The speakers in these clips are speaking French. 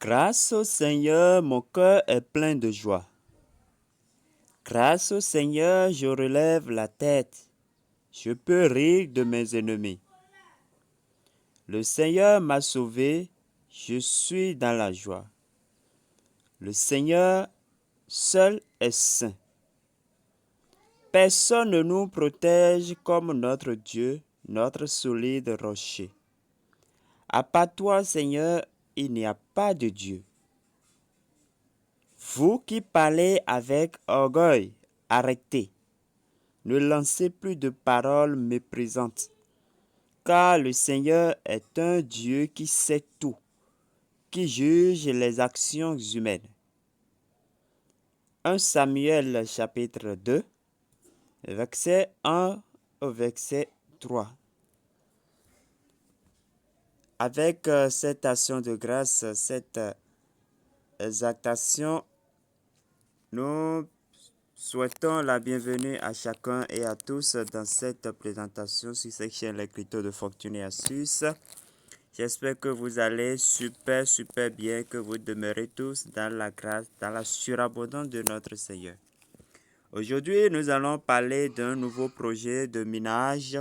Grâce au Seigneur, mon cœur est plein de joie. Grâce au Seigneur, je relève la tête. Je peux rire de mes ennemis. Le Seigneur m'a sauvé, je suis dans la joie. Le Seigneur seul est saint. Personne ne nous protège comme notre Dieu, notre solide rocher. À part toi, Seigneur, il n'y a pas de Dieu. Vous qui parlez avec orgueil, arrêtez. Ne lancez plus de paroles méprisantes, car le Seigneur est un Dieu qui sait tout, qui juge les actions humaines. 1 Samuel chapitre 2, verset 1 au verset 3. Avec cette action de grâce, cette exaltation, nous souhaitons la bienvenue à chacun et à tous dans cette présentation sur cette chaîne L'écriture de Fortune et Astuces. J'espère que vous allez super bien, que vous demeurez tous dans la grâce, dans la surabondance de notre Seigneur. Aujourd'hui, nous allons parler d'un nouveau projet de minage,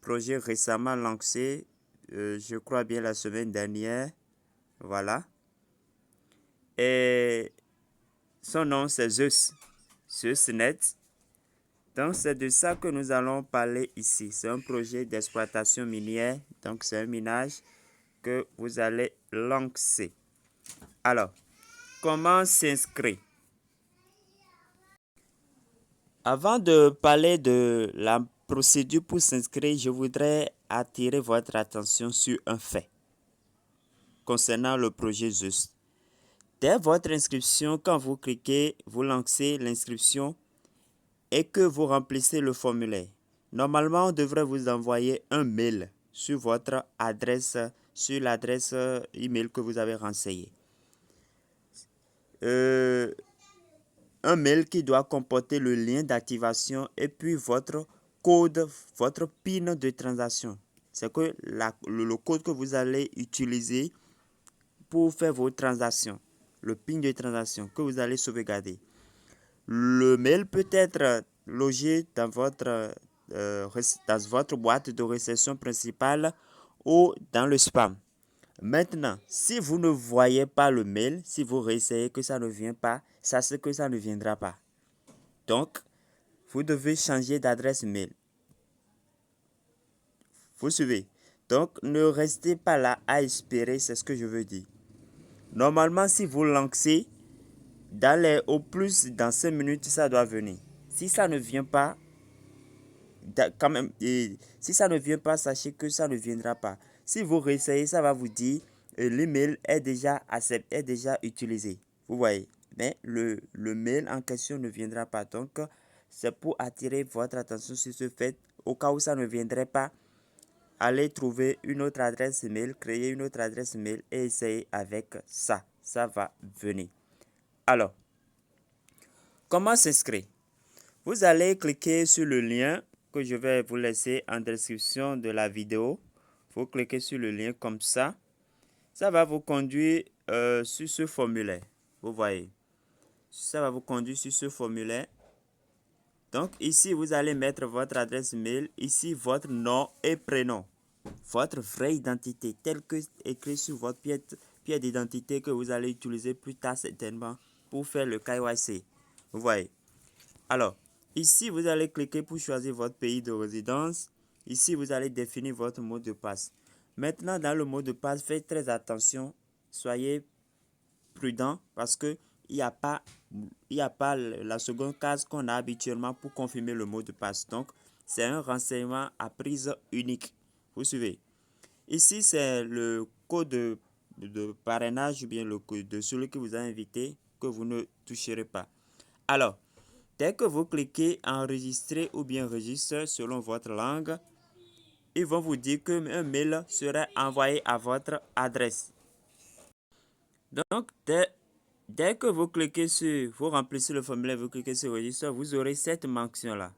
projet récemment lancé, je crois bien la semaine dernière, voilà. Et son nom c'est Zeusnet. Donc c'est de ça que nous allons parler ici. C'est un projet d'exploitation minière, donc c'est un minage que vous allez lancer. Alors, comment s'inscrire? Avant de parler de la procédure pour s'inscrire, je voudrais attirer votre attention sur un fait concernant le projet Zeus. Dès votre inscription, quand vous cliquez, vous lancez l'inscription et que vous remplissez le formulaire. Normalement, on devrait vous envoyer un mail sur votre adresse, sur l'adresse email que vous avez renseignée. Un mail qui doit comporter le lien d'activation et puis votre code, votre PIN de transaction. C'est que le code que vous allez utiliser pour faire vos transactions. Le PIN de transaction que vous allez sauvegarder. Le mail peut être logé dans votre boîte de réception principale ou dans le spam. Maintenant, si vous ne voyez pas le mail, si vous réessayez que ça ne vient pas, sachez que ça ne viendra pas. Donc, vous devez changer d'adresse mail. Vous suivez? Donc, ne restez pas là à espérer, c'est ce que je veux dire. Normalement, si vous lancez, au plus dans 5 minutes, ça doit venir. Si ça ne vient pas, quand même, si ça ne vient pas, sachez que ça ne viendra pas. Si vous réessayez, ça va vous dire l'email est déjà utilisé. Vous voyez, mais le mail en question ne viendra pas. Donc, c'est pour attirer votre attention sur ce fait. Au cas où ça ne viendrait pas, allez trouver une autre adresse mail, créer une autre adresse mail et essayez avec ça. Ça va venir. Alors, comment s'inscrire? Vous allez cliquer sur le lien que je vais vous laisser en description de la vidéo. Vous cliquez sur le lien comme ça. Ça va vous conduire sur ce formulaire. Vous voyez. Ça va vous conduire sur ce formulaire. Donc ici, vous allez mettre votre adresse mail. Ici, votre nom et prénom. Votre vraie identité, telle que écrit sur votre pièce d'identité que vous allez utiliser plus tard certainement pour faire le KYC. Vous voyez. Alors, ici, vous allez cliquer pour choisir votre pays de résidence. Ici, vous allez définir votre mot de passe. Maintenant, dans le mot de passe, faites très attention. Soyez prudent parce que il n'y a pas la seconde case qu'on a habituellement pour confirmer le mot de passe. Donc, c'est un renseignement à prise unique. Vous suivez. Ici, c'est le code de parrainage ou bien le code de celui qui vous a invité que vous ne toucherez pas. Alors, dès que vous cliquez enregistrer ou bien registre selon votre langue, ils vont vous dire qu'un mail sera envoyé à votre adresse. Donc, dès que vous cliquez vous remplissez le formulaire, vous cliquez sur registre, vous aurez cette mention-là.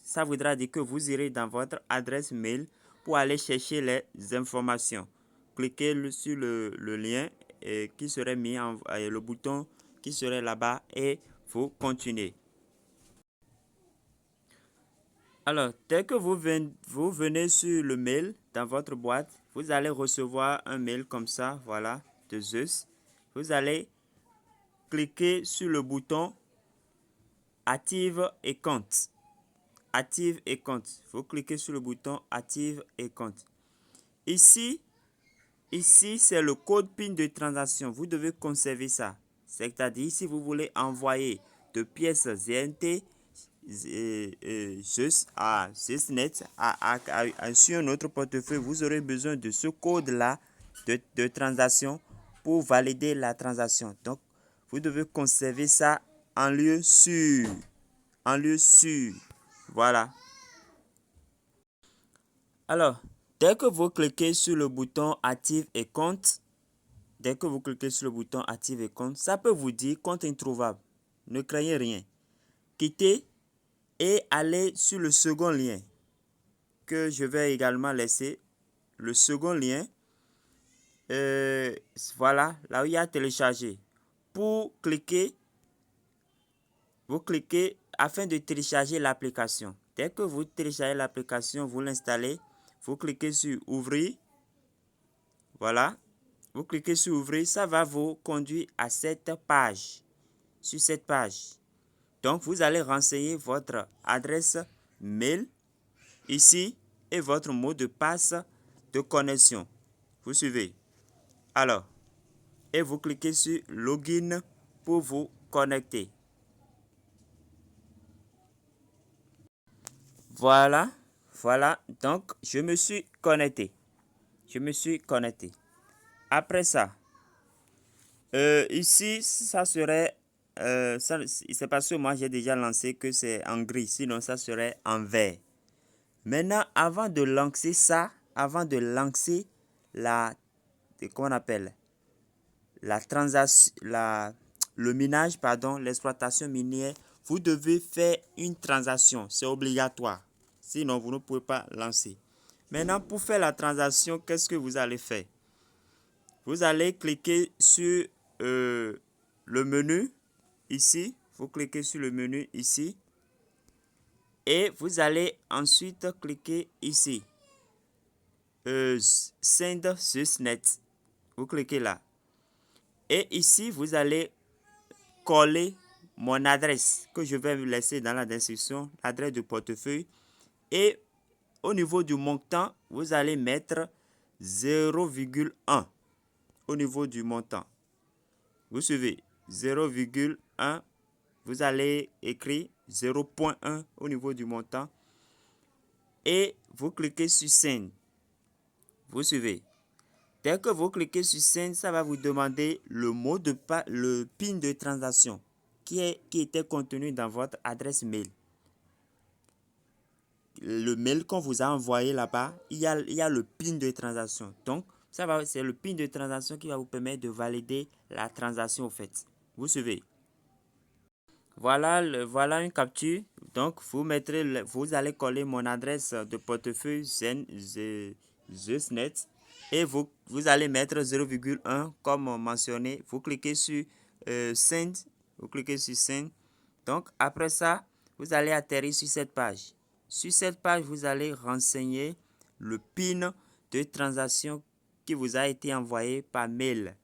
Ça voudra dire que vous irez dans votre adresse mail pour aller chercher les informations. Cliquez sur le lien mis le bouton qui serait là-bas et vous continuez. Alors, dès que vous venez sur le mail dans votre boîte, vous allez recevoir un mail comme ça, voilà, de Zeus. Vous allez cliquer sur le bouton Active et compte. Active et compte. Vous cliquez sur le bouton Active et compte. Ici, c'est le code PIN de transaction. Vous devez conserver ça. C'est-à-dire, si vous voulez envoyer de pièces ZNT juste à Sysnet sur un autre portefeuille, vous aurez besoin de ce code-là de transaction pour valider la transaction. Donc, vous devez conserver ça en lieu sûr. En lieu sûr. Voilà. Alors, dès que vous cliquez sur le bouton Active et compte, ça peut vous dire compte introuvable. Ne craignez rien. Quittez et allez sur le second lien que je vais également laisser. Le second lien, voilà, là où il y a télécharger. Vous cliquez afin de télécharger l'application. Dès que vous téléchargez l'application, vous l'installez. Vous cliquez sur ouvrir. Voilà. Vous cliquez sur ouvrir. Ça va vous conduire à cette page. Sur cette page. Donc, vous allez renseigner votre adresse mail ici et votre mot de passe de connexion. Vous suivez. Alors, et vous cliquez sur Login pour vous connecter. Voilà. Donc, je me suis connecté. Après ça, ici, ça serait... c'est parce que moi, j'ai déjà lancé que c'est en gris. Sinon, ça serait en vert. Maintenant, avant de lancer ça, comment on appelle, la transaction, le minage, pardon, l'exploitation minière, vous devez faire une transaction. C'est obligatoire. Sinon, vous ne pouvez pas lancer. Maintenant, pour faire la transaction, qu'est-ce que vous allez faire? Vous allez cliquer sur le menu ici. Vous cliquez sur le menu ici. Et vous allez ensuite cliquer ici. Send Sysnet. Vous cliquez là. Et ici, vous allez coller mon adresse que je vais vous laisser dans la description, l'adresse du portefeuille. Et au niveau du montant, vous allez mettre 0,1 au niveau du montant. Vous suivez 0,1. Vous allez écrire 0,1 au niveau du montant. Et vous cliquez sur Send. Vous suivez. Dès que vous cliquez sur Send, ça va vous demander le mot de passe, le PIN de transaction qui était contenu dans votre adresse mail. Le mail qu'on vous a envoyé là-bas, il y a le PIN de transaction. Donc, c'est le PIN de transaction qui va vous permettre de valider la transaction au fait. Vous suivez. Voilà une capture. Donc, vous allez coller mon adresse de portefeuille Zsnet et vous allez mettre 0,1 comme mentionné. Vous cliquez sur Send. Vous cliquez sur Send. Donc, après ça, vous allez atterrir sur cette page. Sur cette page, vous allez renseigner le PIN de transaction qui vous a été envoyé par mail.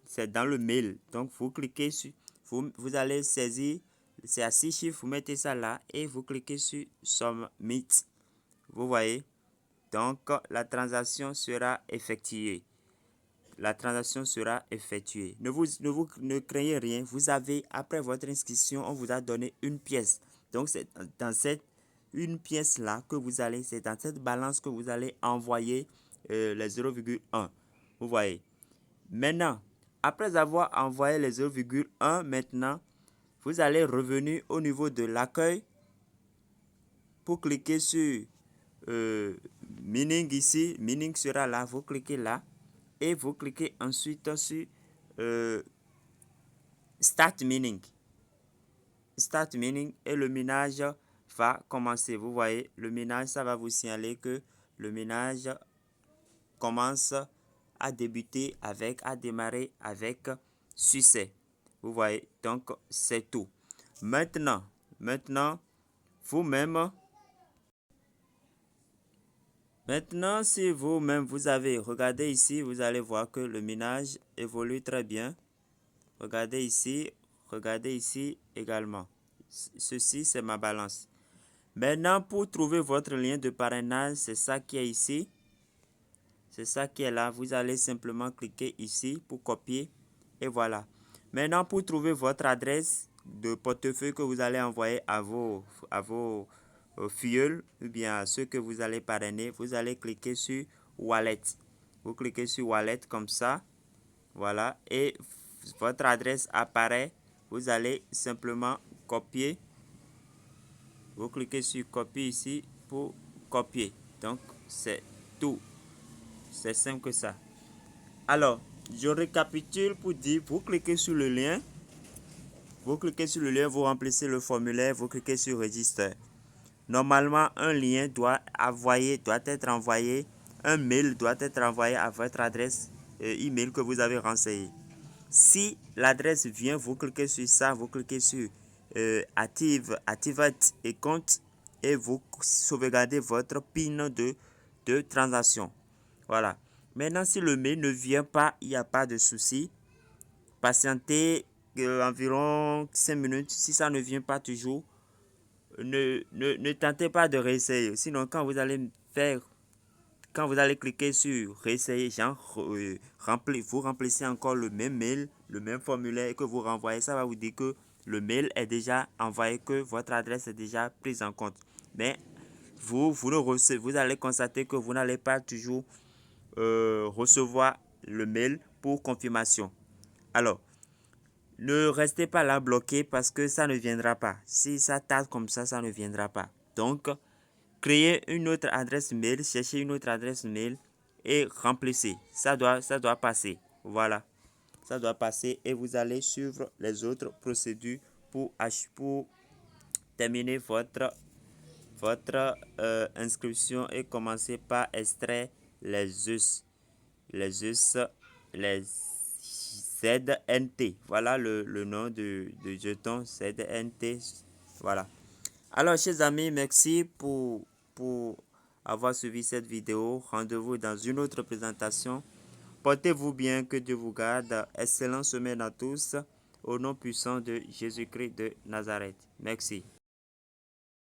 C'est dans le mail. Donc, vous cliquez sur... Vous allez saisir, c'est à 6 chiffres, vous mettez ça là et vous cliquez sur Submit. Vous voyez? Donc, la transaction sera effectuée. Ne craignez rien. Vous avez, après votre inscription, on vous a donné une pièce. Donc, c'est dans une pièce là que vous allez, c'est dans cette balance que vous allez envoyer les 0,1. Vous voyez? Maintenant, après avoir envoyé les 0,1, maintenant, vous allez revenir au niveau de l'accueil pour cliquer sur Mining ici. Mining sera là. Vous cliquez là et vous cliquez ensuite sur Start Mining. Start Mining et le minage va commencer. Vous voyez, le minage, ça va vous signaler que le minage commence a débuté avec, a démarré avec succès. Vous voyez, donc c'est tout. Maintenant, vous-même, si vous-même vous avez regardé ici, vous allez voir que le minage évolue très bien. Regardez ici également. Ceci, c'est ma balance. Maintenant, pour trouver votre lien de parrainage, c'est ça qui est ici. C'est ça qui est là. Vous allez simplement cliquer ici pour copier. Et voilà. Maintenant, pour trouver votre adresse de portefeuille que vous allez envoyer à vos filleuls ou bien à ceux que vous allez parrainer, vous allez cliquer sur Wallet. Vous cliquez sur Wallet comme ça. Voilà. Et votre adresse apparaît. Vous allez simplement copier. Vous cliquez sur copier ici pour copier. Donc, c'est tout. C'est simple que ça. Alors, je récapitule pour dire, vous cliquez sur le lien. Vous cliquez sur le lien, vous remplissez le formulaire, vous cliquez sur register. Normalement, un lien doit être envoyé, un mail doit être envoyé à votre adresse email que vous avez renseignée. Si l'adresse vient, vous cliquez sur ça, vous cliquez sur activate et compte et vous sauvegardez votre PIN de transaction. Voilà. Maintenant, si le mail ne vient pas, il n'y a pas de souci. Patientez environ 5 minutes. Si ça ne vient pas toujours, ne tentez pas de réessayer. Sinon, quand vous allez cliquer sur réessayer, vous remplissez encore le même mail, le même formulaire que vous renvoyez, ça va vous dire que le mail est déjà envoyé, que votre adresse est déjà prise en compte. Mais vous allez constater que vous n'allez pas toujours recevoir le mail pour confirmation. Alors, ne restez pas là bloqué parce que ça ne viendra pas. Si ça tarde comme ça ne viendra pas. Donc, créez une autre adresse mail, cherchez une autre adresse mail et remplissez. Ça doit passer. Voilà. Ça doit passer et vous allez suivre les autres procédures pour terminer votre inscription et commencer par extraire les us. Les ZNT. Voilà le nom de jeton ZNT. Voilà. Alors, chers amis, merci pour avoir suivi cette vidéo. Rendez-vous dans une autre présentation. Portez-vous bien, que Dieu vous garde. Excellente semaine à tous. Au nom puissant de Jésus-Christ de Nazareth. Merci.